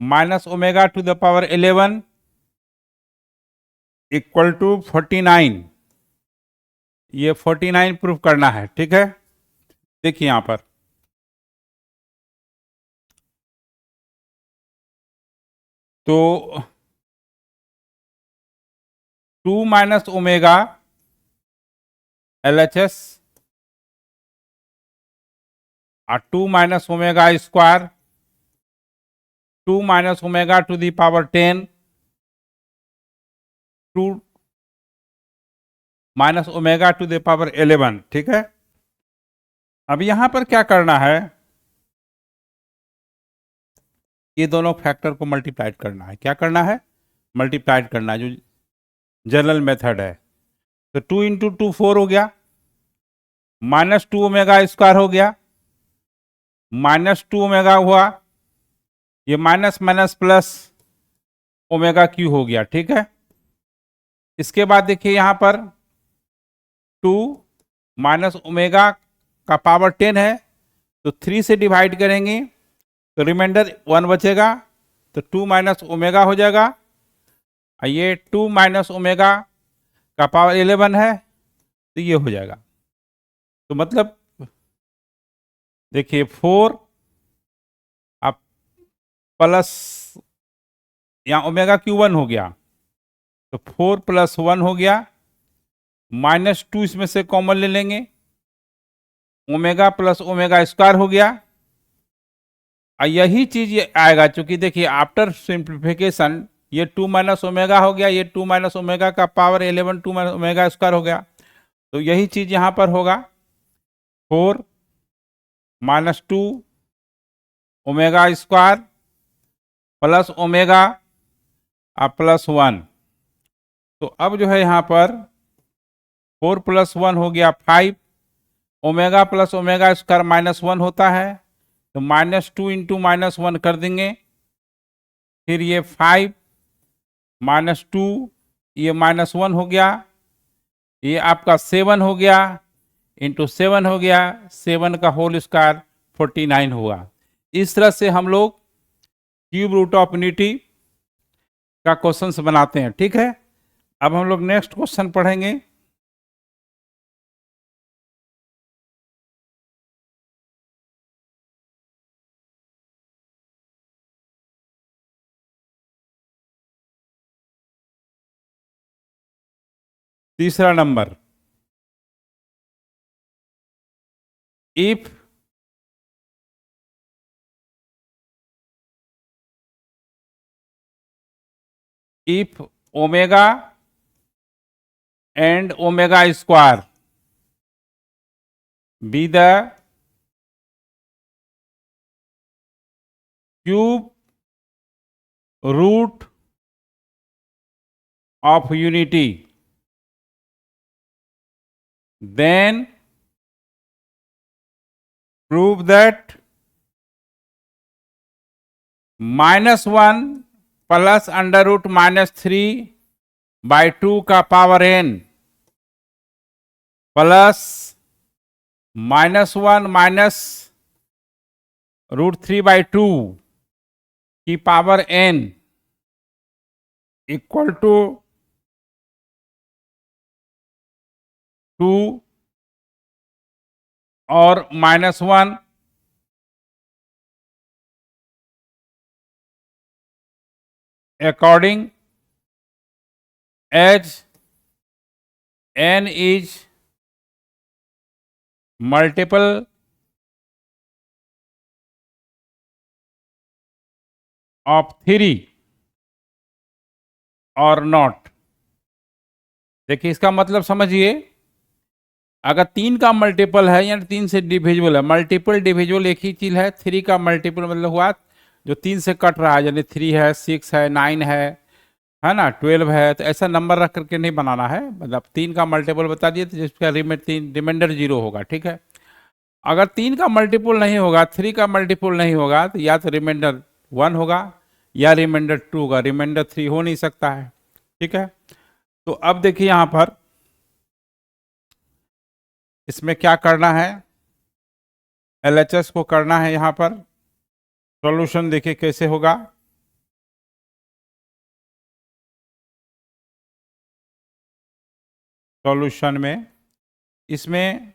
Minus omega to the power 11 equal to 49। ये 49 proof करना है, ठीक है। देखिए यहां पर तो 2 माइनस ओमेगा LHS और 2 minus omega square 2 minus omega to the power 10 2 minus omega to the power 11, ठीक है। अब यहां पर क्या करना है, ये दोनों फैक्टर को मल्टीप्लाइड करना है। क्या करना है? मल्टीप्लाइड करना है, जो जनरल मेथड है। तो 2 इंटू 2 4 हो गया, माइनस 2 ओमेगा स्क्वायर हो गया, माइनस 2 ओमेगा हुआ, ये minus minus plus omega cube हो गया, ठीक है। इसके बाद देखिए यहां पर 2 माइनस ओमेगा का पावर 10 है, तो 3 से डिवाइड करेंगे तो रिमाइंडर 1 बचेगा, तो 2 माइनस ओमेगा हो जाएगा। और ये 2 माइनस ओमेगा का पावर 11 है, तो ये हो जाएगा। तो मतलब देखिए 4 अब प्लस यहाँ ओमेगा क्यू 1 हो गया, तो 4 प्लस 1 हो गया, माइनस 2 इसमें से कॉमन ले लेंगे, ओमेगा प्लस ओमेगा स्क्वायर हो गया। और यही चीज ये आएगा, क्योंकि देखिए आफ्टर सिंप्लीफिकेशन ये 2 माइनस ओमेगा हो गया, ये 2 माइनस ओमेगा का पावर 11 2 माइनस ओमेगा स्क्वायर हो गया, तो यही चीज यहां पर होगा 4 minus 2 omega square plus omega plus 1। तो अब जो है यहां पर 4 प्लस 1 हो गया 5, omega plus omega square minus 1 होता है, तो माइनस 2 इंटू माइनस 1 कर देंगे। फिर ये 5 माइनस 2, ये माइनस 1 हो गया, ये आपका 7 हो गया, इंटू 7 हो गया, 7 का होल स्क्वायर 49 हुआ। इस तरह से हम लोग क्यूब रूट ऑफ यूनिटी का क्वेश्चन बनाते हैं, ठीक है। अब हम लोग नेक्स्ट क्वेश्चन पढ़ेंगे। तीसरा number, if omega and omega square be the cube root of unity, then prove that -1 plus under root -3/2 का पावर n प्लस -1 माइनस √3/2 की पावर n इक्वल टू 2 और -1 according as n is multiple of 3 और not. देखिए इसका मतलब समझिए, अगर 3 का मल्टीपल है यानी 3 से डिविजिबल है, मल्टीपल डिविजिबल एक ही चीज है, 3 का मल्टीपल मतलब हुआ जो 3 से कट रहा है, यानी 3 है 6 है 9 है ना 12 है, तो ऐसा नंबर रख करके नहीं बनाना है। मतलब 3 का मल्टीपल बता दिए तो जिसका रिमाइंडर 0 होगा, ठीक है। अगर 3 का मल्टीपल नहीं होगा, 3 का मल्टीपल नहीं होगा, तो या तो रिमाइंडर 1 होगा या रिमाइंडर 2 होगा, रिमाइंडर 3 हो नहीं सकता है, ठीक है। तो अब देखिए यहां पर इसमें क्या करना है, LHS को करना है। यहां पर सॉल्यूशन देखिए कैसे होगा। सॉल्यूशन में इसमें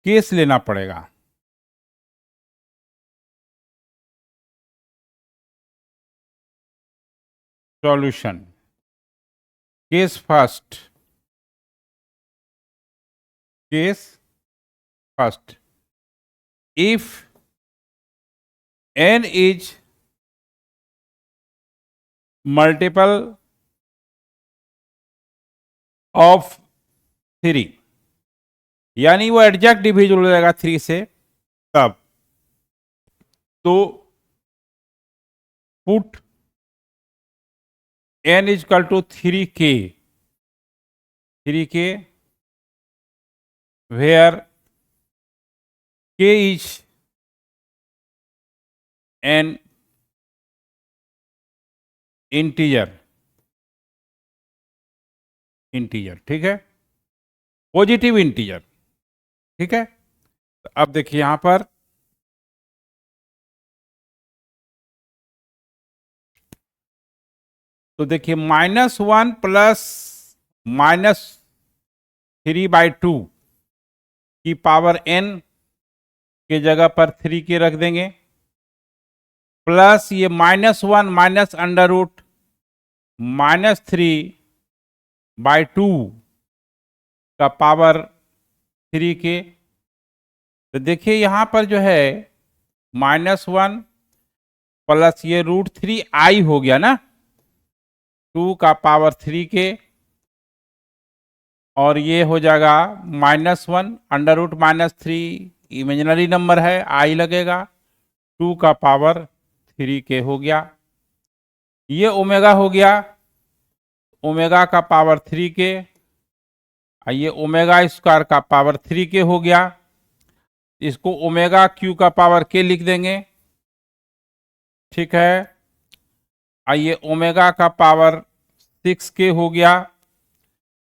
केस लेना पड़ेगा। Solution case first, case first, if n is multiple of 3, यानी वो एडजैक्ट डिविजिबल हो जाएगा 3 से, तब तो put n is equal to 3k, 3k where k is an integer, integer, ठीक है, पॉजिटिव इंटीजर, ठीक है। तो अब देखिए यहां पर तो देखिए -1 प्लस -3/2 की पावर n के जगह पर 3 के रख देंगे, प्लस ये -1 माइनस अंडर रूट -3/2 का पावर 3 के। तो देखिए यहां पर जो है -1 प्लस ये √3i हो गया ना, 2 का पावर 3 के, और ये हो जाएगा -1 अंडर रूट -3 इमेजिनरी नंबर है, i लगेगा, 2 का पावर 3 के हो गया। ये ओमेगा हो गया, ओमेगा का पावर 3 के, ये ओमेगा स्क्वायर का पावर 3 के हो गया। इसको ओमेगा क्यू का पावर के लिख देंगे, ठीक है। आइए ओमेगा का पावर 6 के हो गया,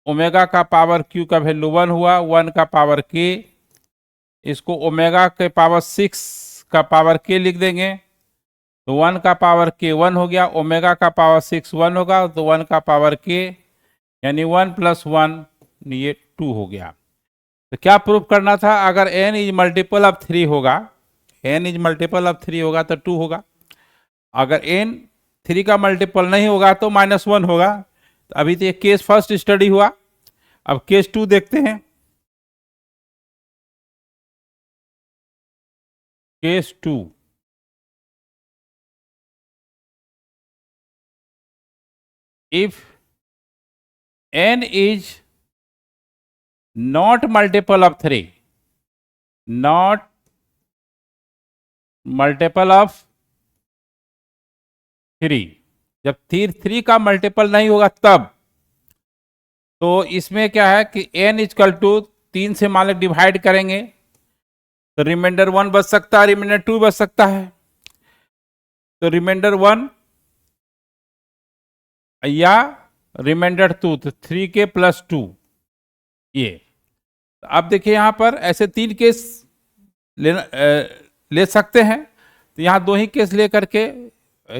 ओमेगा का पावर क्यू का वैल्यू 1 हुआ, 1 का पावर के, इसको ओमेगा के पावर 6 का पावर के लिख देंगे, तो 1 का पावर के 1 हो गया, ओमेगा का पावर 6 1 होगा, तो 1 का पावर के यानी 1 + 1 ये 2 हो गया। तो क्या प्रूफ करना था, अगर n इज मल्टीपल ऑफ 3 होगा, n इज मल्टीपल ऑफ 3 होगा तो 2 होगा, अगर n 3 का मल्टीपल नहीं होगा तो -1 होगा। तो अभी तो ये केस फर्स्ट स्टडी हुआ, अब केस 2 देखते हैं। Case 2, if n is not multiple of 3, not multiple of 3, जब 3 का मल्टीपल नहीं होगा तब, तो इसमें क्या है कि n इक्वल टू 3 से मान लो डिवाइड करेंगे तो रिमाइंडर 1 बच सकता है, रिमाइंडर 2 बच सकता है। तो रिमाइंडर 1 या रिमाइंडर 2, तो 3k + 2 ये। तो अब देखिए यहां पर ऐसे 3 केस ले सकते हैं, तो यहां 2 ही केस ले करके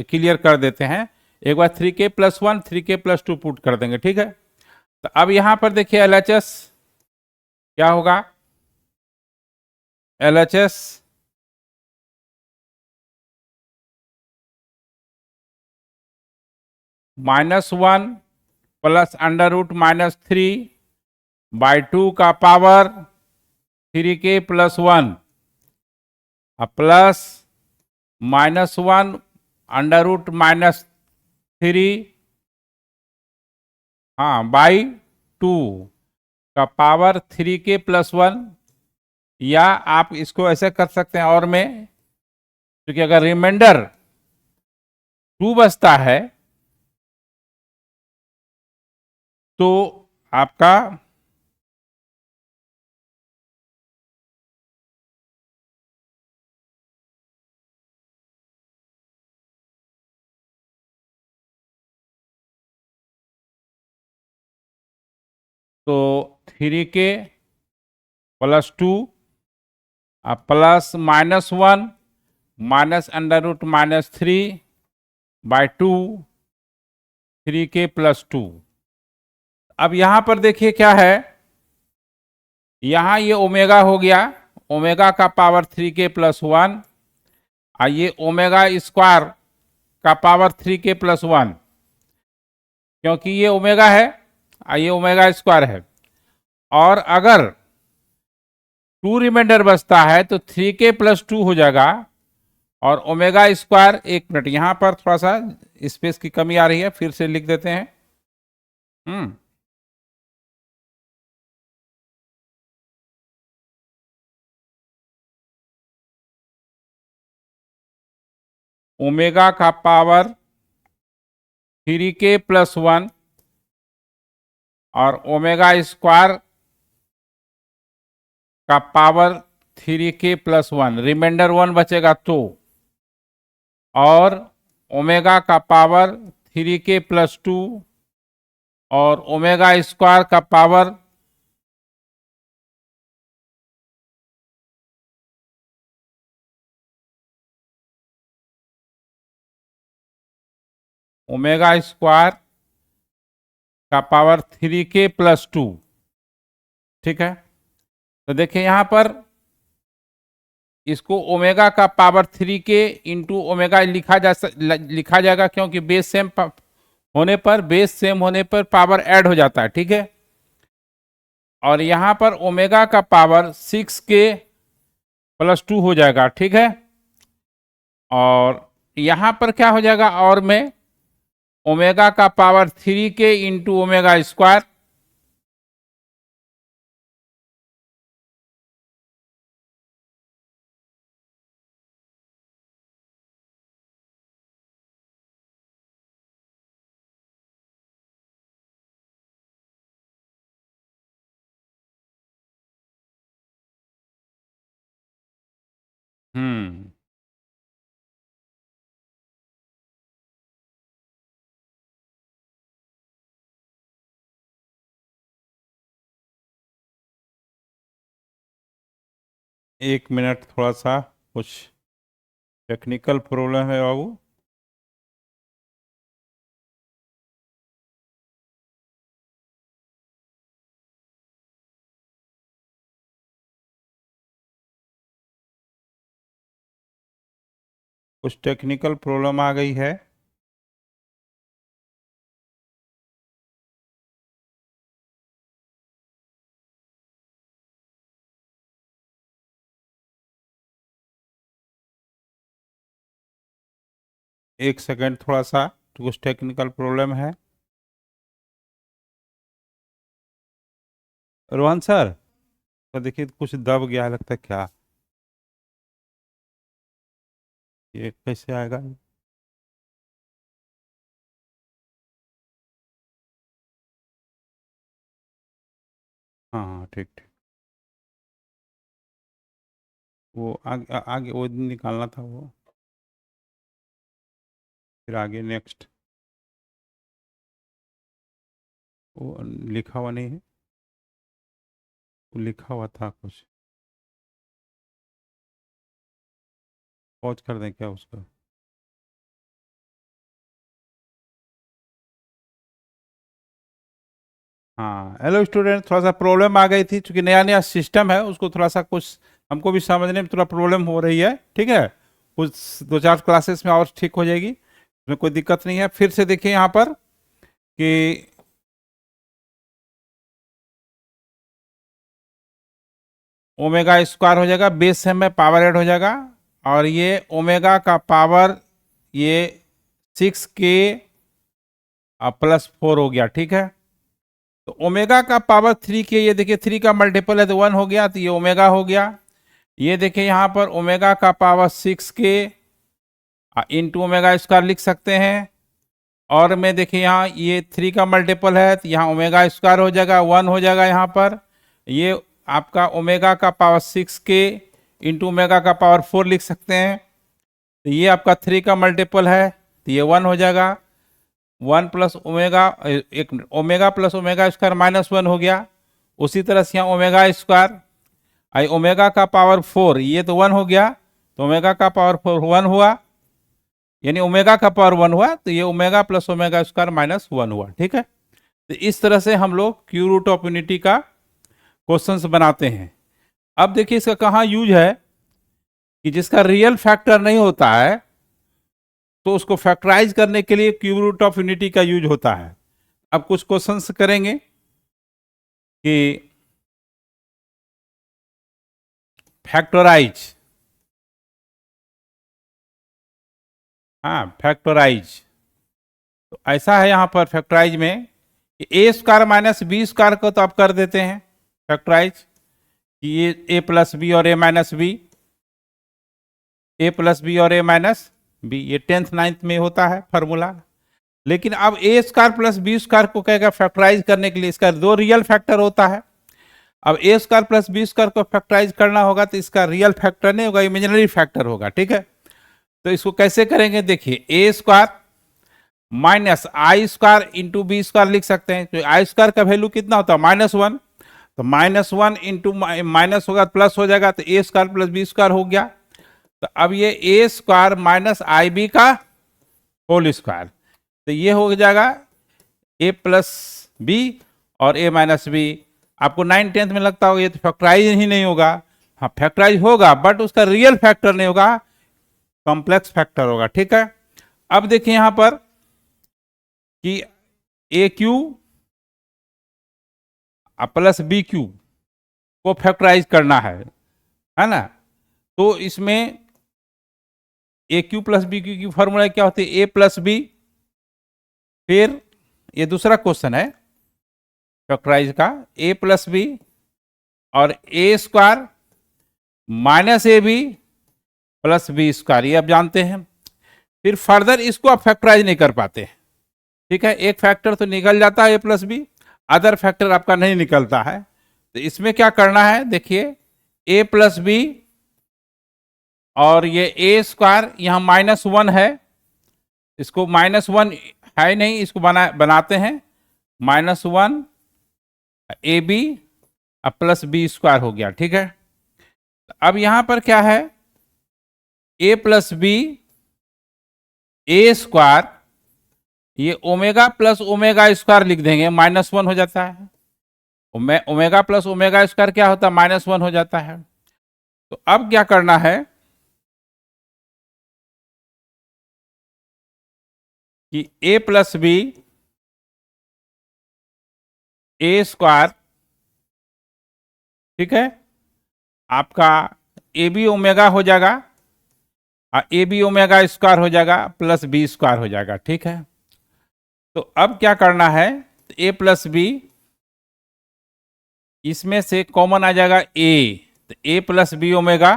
क्लियर कर देते हैं। एक बार 3k + 1 3k + 2 पुट कर देंगे, ठीक है। तो अब यहां पर देखिए LHS क्या होगा, LHS -1 प्लस अंडर रूट -3/2 का power 3k + 1 plus -1 under root -3 /2 का पावर 3k + 1, या आप इसको ऐसे कर सकते हैं और में, क्योंकि अगर रिमाइंडर 2 बचता है तो आपका तो 3k + 2 plus -1 minus under root -3/2 3k + 2। अब यहां पर देखिए क्या है, यहां ये ओमेगा हो गया, ओमेगा का पावर 3k+1, और ये ओमेगा स्क्वायर का पावर 3k+1, क्योंकि ये ओमेगा है और ये ओमेगा स्क्वायर है। और अगर 2 रिमाइंडर बचता है तो 3k+2 हो जाएगा, और ओमेगा स्क्वायर, 1 मिनट यहां पर थोड़ा सा स्पेस की कमी आ रही है, फिर से लिख देते हैं। ओमेगा का पावर 3k+1 और ओमेगा स्क्वायर का पावर 3k+1, रिमाइंडर 1 बचेगा तो, और ओमेगा का पावर 3k+2 और ओमेगा स्क्वायर का पावर ओमेगा स्क्वायर का पावर 3k+2। ठीक है, तो देखिए यहां पर इसको ओमेगा का पावर 3k इंटू ओमेगा लिखा जाएगा, क्योंकि बेस सेम होने पर पावर ऐड हो जाता है। ठीक है, और यहां पर ओमेगा का पावर 6k+2 हो जाएगा। ठीक है, और यहां पर क्या हो जाएगा, और में ओमेगा का power 3k into omega square, हम्म, एक मिनट, थोड़ा सा कुछ टेक्निकल प्रॉब्लम है बाबू। कुछ टेक्निकल प्रॉब्लम आ गई है। एक सेकंड, थोड़ा सा कुछ टेक्निकल प्रॉब्लम है। रोहन सर, तो देखिए कुछ दब गया है लगता है क्या, ये कैसे आएगा? हाँ हाँ, ठीक ठीक। वो आगे वो निकालना था वो, फिर आगे नेक्स्ट, वो लिखा हुआ नहीं है, वो लिखा हुआ था कुछ, पॉज कर दें क्या उसका? हाँ, हेलो स्टूडेंट, थोड़ा सा प्रॉब्लम आ गई थी, क्योंकि नया नया सिस्टम है, उसको थोड़ा सा कुछ हमको भी समझने में थोड़ा प्रॉब्लम हो रही है। ठीक है, कुछ 2-4 क्लासेस में और ठीक हो जाएगी, उसमें कोई दिक्कत नहीं है। फिर से देखिए यहाँ पर कि ओमेगा स्क्वायर हो जाएगा, बेस सेम में पावर ऐड हो जाएगा, और ये ओमेगा का पावर ये 6k+4 हो गया। ठीक है, तो ओमेगा का पावर 3k, ये देखिए 3 का मल्टीपल है तो 1 हो गया, तो ये ओमेगा हो गया। ये देखिए यहाँ पर ओमेगा का power 6k into omega square लिख सकते हैं, और मैं देखिए यहाँ ये 3 का मल्टीपल है तो यहाँ ओमेगा स्क्वायर हो जाएगा, 1 हो जाएगा यहाँ पर। ये आपका ओमेगा का पावर 6k इंटू ओमेगा का पावर 4 लिख सकते हैं, तो ये आपका 3 का मल्टीपल है तो ये 1 हो जाएगा। 1 प्लस ओमेगा, एक ओमेगा प्लस ओमेगा स्क्वायर -1 हो गया। उसी तरह से यहाँ ओमेगा स्क्वायर आई ओमेगा का पावर 4, ये तो 1 हो गया, तो ओमेगा का पावर 4 1 हुआ, यानी ओमेगा का पावर 1 हुआ, तो ये ओमेगा प्लस ओमेगा स्क्वायर -1 हुआ। ठीक है, तो इस तरह से हम लोग क्यू रूट ऑफ यूनिटी का क्वेश्चंस बनाते हैं। अब देखिए इसका कहाँ यूज है कि जिसका रियल फैक्टर नहीं होता है तो उसको फैक्टराइज करने के लिए क्यूब रूट ऑफ यूनिटी का यूज होता है। अब कुछ क्वेश्चंस करेंगे कि फैक्टराइज, हाँ फैक्टराइज, तो ऐसा है यहाँ पर फैक्टराइज में कि ए स्क्वायर माइनस बी स्क्वायर को तो आप कर देते हैं फैक्टराइज कि ये ए प्लस बी और A minus B, A plus B और ए माइनस बी, ये 10th 9th में होता है फार्मूला। लेकिन अब ए स्क्वायर प्लस बी स्क्वायर को कहेगा फैक्टराइज करने के लिए, इसका दो रियल फैक्टर होता है। अब ए स्क्वायर प्लस बी स्क्वायर को फैक्टराइज करना होगा तो इसका रियल फैक्टर नहीं होगा, इमेजिनरी फैक्टर होगा, ठीक है। तो इसको कैसे करेंगे, देखिए ए स्क्वायर माइनस आई स्क्वायर इंटू बी स्क्वायर लिख सकते हैं। तो आई स्क्वायर का वैल्यू कितना होता है -1, तो -1 इंटू माइनस होगा प्लस हो जाएगा, तो ए स्क्वायर प्लस बी स्क्वायर हो गया। तो अब ये A square minus I B का होल स्क्वायर, तो ये हो जाएगा ए प्लस बी और ए माइनस बी। आपको 9th 10th में लगता होगा ये तो फैक्टराइज ही नहीं होगा, हाँ फैक्टराइज होगा बट उसका रियल फैक्टर नहीं होगा, कॉम्प्लेक्स फैक्टर होगा, ठीक है। अब देखिए यहां पर कि A cube plus B Q को फैक्टराइज करना है ना। तो इसमें ए क्यू प्लस बी क्यू की फॉर्मूला क्या होती है, ए प्लस बी, फिर ये दूसरा क्वेश्चन है फैक्टराइज का, ए प्लस बी और A square minus A B plus B square, ये आप जानते हैं। फिर फर्दर इसको आप फैक्टराइज नहीं कर पाते, ठीक है। एक फैक्टर तो निकल जाता है A plus B, other factor आपका नहीं निकलता है। तो इसमें क्या करना है, देखिए ए प्लस बी और ये ए स्क्वायर यहाँ -1 है, इसको -1 है नहीं, इसको बनाते हैं -1 A B plus B square हो गया, ठीक है। अब यहां पर क्या है, A plus B A square, ये ओमेगा प्लस ओमेगा स्क्वायर लिख देंगे, -1 हो जाता है। ओमेगा प्लस ओमेगा स्क्वायर क्या होता है, -1 हो जाता है। तो अब क्या करना है कि ए प्लस बी ए स्क्वायर, ठीक है, आपका ए बी ओमेगा हो जाएगा और ए बी ओमेगा स्क्वायर हो जाएगा प्लस बी स्क्वायर हो जाएगा, ठीक है। तो अब क्या करना है, ए प्लस बी, इसमें से कॉमन आ जाएगा ए, तो ए प्लस बी ओमेगा,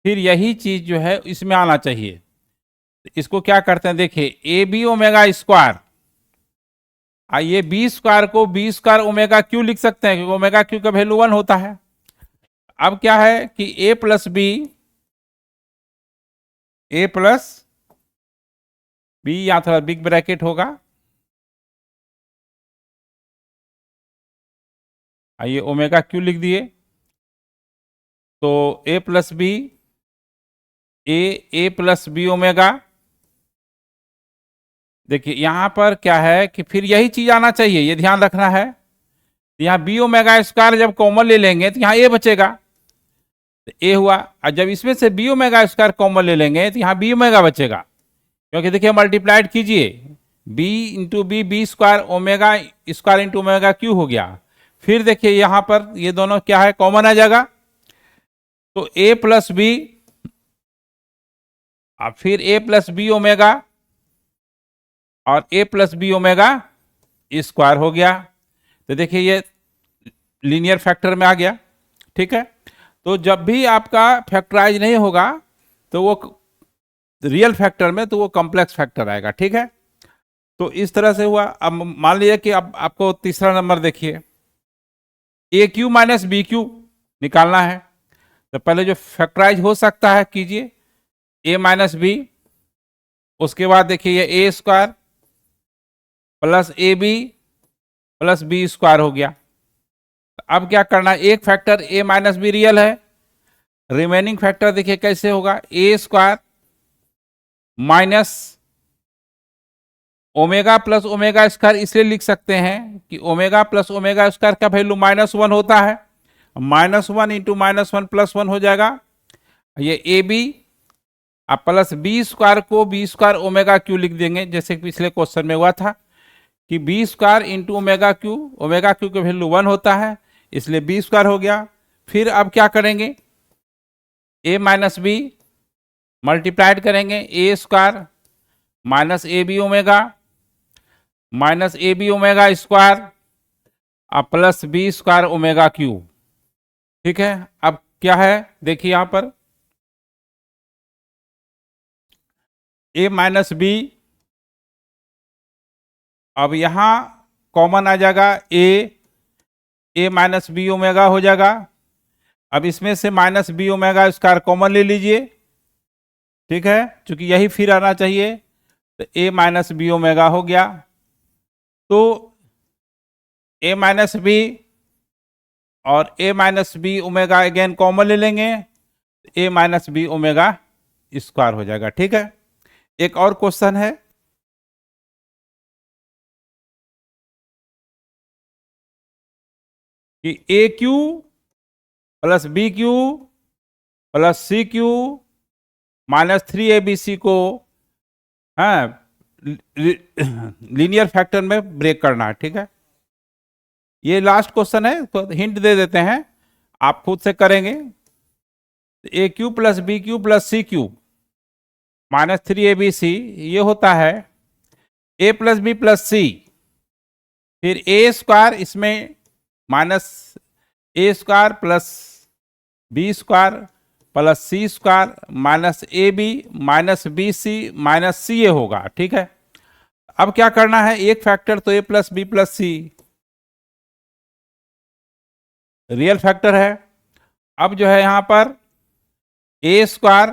फिर यही चीज जो है इसमें आना चाहिए। तो इसको क्या करते हैं, देखिए ए बी ओमेगा स्क्वायर, ये बी स्क्वायर को बी स्क्वायर ओमेगा क्यू लिख सकते हैं क्योंकि ओमेगा क्यू का वैल्यू 1 होता है। अब क्या है कि ए प्लस बी, ए प्लस बी, यहां थोड़ा बिग ब्रैकेट होगा, ये ओमेगा क्यू लिख दिए। तो A plus B, A plus B omega, देखिए यहां पर क्या है कि फिर यही चीज आना चाहिए, ये ध्यान रखना है। यहाँ बी ओमेगा स्क्वायर जब कॉमन ले लेंगे तो यहाँ ए बचेगा, तो ए हुआ। और जब इसमें से बी ओमेगा स्क्वायर कॉमन ले लेंगे तो यहाँ बी ओमेगा बचेगा, क्योंकि देखिए मल्टीप्लाइड कीजिए, B into B, B square omega square into omega cube हो गया। फिर देखिए यहां पर ये दोनों क्या है, कॉमन आ जाएगा, तो ए प्लस बी, अब फिर ए प्लस बी ओमेगा और ए प्लस बी ओमेगा स्क्वायर हो गया। तो देखिए ये लीनियर फैक्टर में आ गया, ठीक है। तो जब भी आपका फैक्टराइज नहीं होगा तो वो रियल फैक्टर में, तो वो कॉम्प्लेक्स फैक्टर आएगा, ठीक है। तो इस तरह से हुआ। अब मान लीजिए कि अब आपको तीसरा नंबर देखिए, ए क्यू माइनस बी क्यू निकालना है। तो पहले जो फैक्टराइज हो सकता है कीजिए, ए माइनस बी, उसके बाद देखिए ये A square plus A B plus B square हो गया। अब क्या करना है, एक factor A minus B real है, रिमेनिंग फैक्टर देखिए कैसे होगा, A square minus omega plus omega square इसलिए लिख सकते हैं कि ओमेगा प्लस ओमेगा स्क्वायर का वैल्यू -1 होता है, -1 इंटू -1 +1 हो जाएगा। ये ए बी अब प्लस बी स्क्वायर को बी स्क्वायर ओमेगा क्यू लिख देंगे, जैसे पिछले क्वेश्चन में हुआ था कि B square into omega cube की वैल्यू 1 होता है, इसलिए बी स्क्वायर हो गया। फिर अब क्या करेंगे, ए माइनस बी मल्टीप्लाइड करेंगे, A square minus A B omega square अब plus B square omega cube. ठीक है, अब क्या है देखिए यहां पर ए माइनस बी, अब यहां कॉमन आ जाएगा ए माइनस बी ओमेगा हो जाएगा। अब इसमें से minus B omega square common ले लीजिए, ठीक है, क्योंकि यही फिर आना चाहिए, तो ए माइनस बी ओमेगा हो गया। तो ए माइनस बी और A minus B omega again common ले लेंगे, A minus B omega square हो जाएगा। ठीक है, एक और क्वेश्चन है कि A cube plus B cube plus C cube -3abc को लीनियर फैक्टर में ब्रेक करना है। ठीक है, ये लास्ट क्वेश्चन है, तो हिंट दे देते हैं, आप खुद से करेंगे। A cube plus B cube plus C cube -3abc ये होता है A plus B plus C, फिर ए स्क्वायर इसमें minus A square plus B square plus C square minus A B minus B C minus C A होगा। ठीक है, अब क्या करना है, एक फैक्टर तो A plus B plus C real factor है। अब जो है यहां पर A square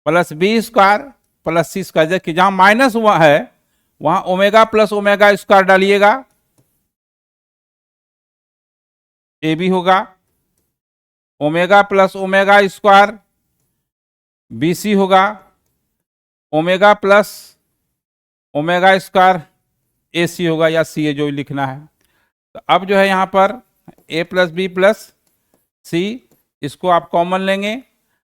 plus B square plus C square, जबकि जहां माइनस हुआ है वहां ओमेगा प्लस ओमेगा स्क्वायर डालिएगा, ए बी होगा, omega plus omega square B C होगा, omega plus omega square A C होगा, या सी ए जो लिखना है। तो अब जो है यहां पर A plus B plus C, इसको आप कॉमन लेंगे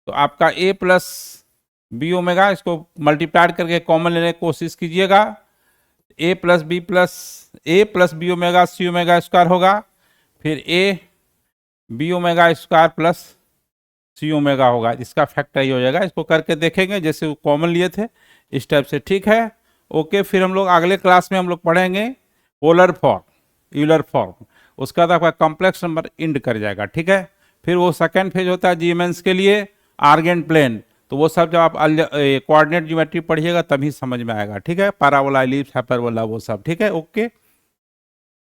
तो आपका ए प्लस बी ओमेगा, इसको मल्टीप्लाइड करके कॉमन लेने की कोशिश कीजिएगा, A plus B omega C omega square होगा, फिर A B omega square plus C omega होगा, इसका फैक्टर ही हो जाएगा। इसको करके देखेंगे जैसे वो कॉमन लिए थे इस टाइप से। ठीक है, ओके, फिर हम लोग अगले क्लास में हम लोग पढ़ेंगे पोलर फॉर्म, यूलर फॉर्म, उसका बाद आपका कॉम्प्लेक्स नंबर इंड कर जाएगा। ठीक है, फिर वो सेकेंड फेज होता है जीएमएनस के लिए आर्गेन प्लेन, तो वो सब जब आप कोऑर्डिनेट ज्योमेट्री पढ़िएगा तभी समझ में आएगा। ठीक है, पैराबोला, एलिप्स, हाइपरबोला, वो सब। ठीक है, ओके।